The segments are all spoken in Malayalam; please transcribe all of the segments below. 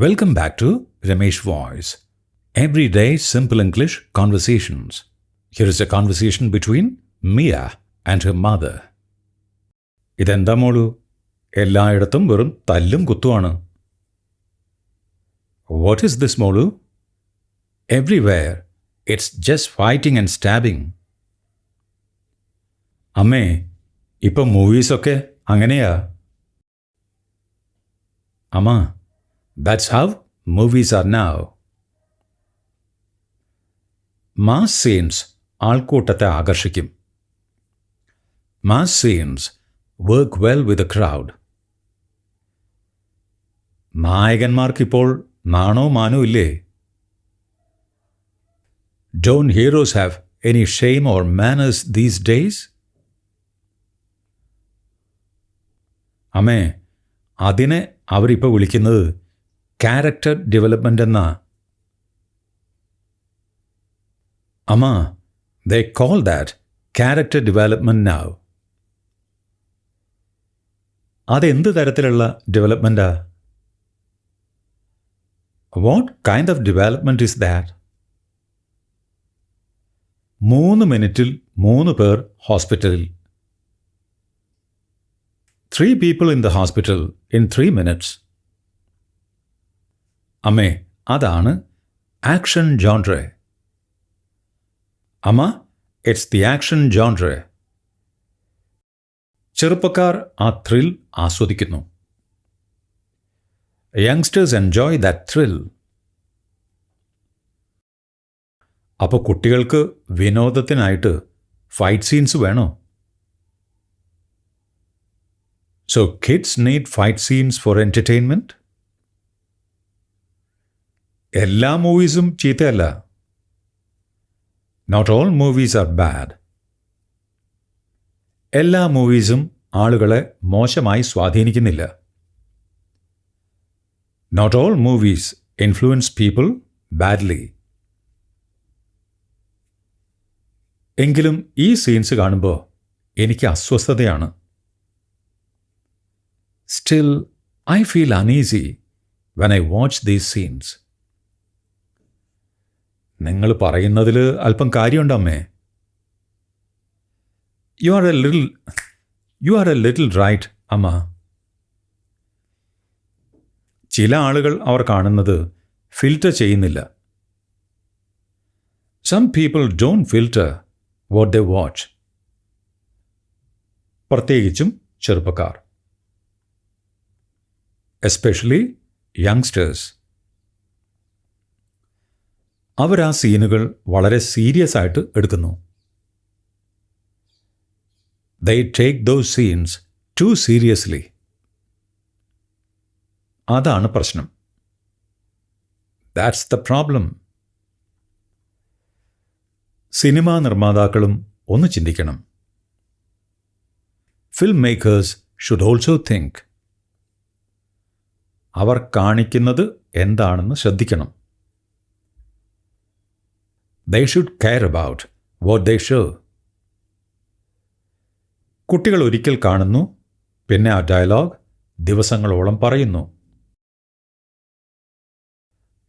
Welcome back to Ramesh Voice. Everyday simple English conversations. Here is a conversation between Mia and her mother. ഇതെന്താ മോളു, എല്ലായിടത്തും വെറും തല്ലും കുത്തുവാണ്. What is this, മോളു? Everywhere it's just fighting and stabbing. അമ്മേ, ഇപ്പം മൂവീസൊക്കെ അങ്ങനെയാ. അമ്മ, that's how movies are now. Mass scenes ആൾക്കൂട്ടത്തെ ആകർഷിക്കും. Mass scenes work well with a crowd. നായകന്മാർക്കിപ്പോൾ നാണോ മാനോ ഇല്ലേ? Don't heroes have any shame or manners these days? അമ്മേ, അതിനെ അവരിപ്പോൾ വിളിക്കുന്നത് ക്യാരക്ടർ ഡെവലപ്മെൻ്റ് എന്നാ. അമ്മ, they call that character development now. അതെന്ത് തരത്തിലുള്ള ഡെവലപ്മെൻറ്റാ? What kind of development is that? 3 മിനിറ്റിൽ 3 പേർ ഹോസ്പിറ്റലിൽ. 3 people in the hospital in 3 minutes. അമ്മേ, അതാണ് ആക്ഷൻ ജോൺറെ. അമ്മ, ഇറ്റ്സ് ദി ആക്ഷൻ ജോൺറെ. ചെറുപ്പക്കാർ ആ ത്രിൽ ആസ്വദിക്കുന്നു. Youngsters enjoy that thrill. അപ്പോൾ കുട്ടികൾക്ക് വിനോദത്തിനായിട്ട് ഫൈറ്റ് സീൻസ് വേണോ? So kids need fight scenes for entertainment? എല്ലാ മൂവീസും ചീത്തയല്ല. Not all movies are bad. എല്ലാ മൂവീസും ആളുകളെ മോശമായി സ്വാധീനിക്കുന്നില്ല. Not all movies influence people badly. എങ്കിലും ഈ സീൻസ് കാണുമ്പോൾ എനിക്ക് അസ്വസ്ഥതയാണ്. Still, I feel uneasy when I watch these scenes. നിങ്ങൾ പറയുന്നതിൽ അല്പം കാര്യമുണ്ടമ്മേ. You are a little right, അമ്മ. ചില ആളുകൾ അവർ കാണുന്നത് ഫിൽറ്റർ ചെയ്യുന്നില്ല. Some people don't filter what they watch. പ്രത്യേകിച്ചും ചെറുപ്പക്കാർ. Especially youngsters. അവർ ആ സീനുകൾ വളരെ സീരിയസ് ആയിട്ട് എടുക്കുന്നു. They take those scenes too seriously. അതാണ് പ്രശ്നം. That's the problem. സിനിമാ നിർമ്മാതാക്കളും ഒന്ന് ചിന്തിക്കണം. Film makers should also think. അവർ കാണിക്കുന്നത് എന്താണെന്ന് ശ്രദ്ധിക്കണം. They should care about what they show. കുട്ടികൾ ഒരിക്കൽ കാണുന്നു, പിന്നെ ആ ഡയലോഗ് ദിവസങ്ങളോളം പറയുന്നു.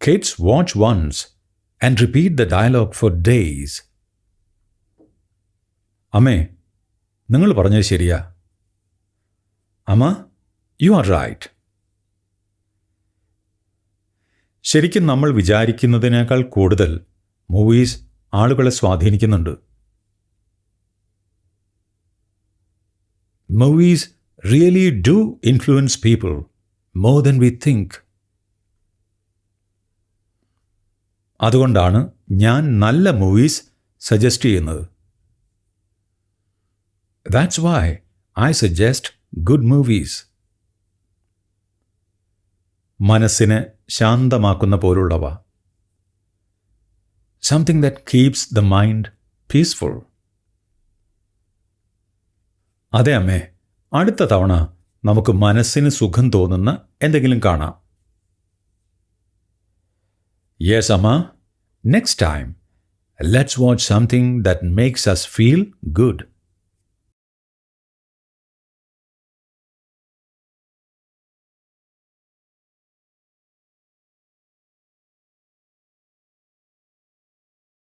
Kids watch once and repeat the dialogue for days. അമ്മേ, നിങ്ങൾ പറഞ്ഞത് ശരിയാ. അമ്മ, you are right. ശരിക്കും നമ്മൾ വിചാരിക്കുന്നതിനേക്കാൾ കൂടുതൽ മൂവീസ് ആളുകളെ സ്വാധീനിക്കുന്നുണ്ട്. Movies really do influence people more than we think. അതുകൊണ്ടാണ് ഞാൻ നല്ല മൂവീസ് സജസ്റ്റ് ചെയ്യുന്നത്. That's why I suggest good movies. മനസ്സിനെ ശാന്തമാക്കുന്ന പോലുള്ളവ. Something that keeps the mind peaceful. അതെ അമ്മേ, അടുത്ത തവണ നമുക്ക് മനസ്സിന് സുഖം തോന്നുന്ന എന്തെങ്കിലും കാണാം. Yes, Amma. Next time, let's watch something that makes us feel good.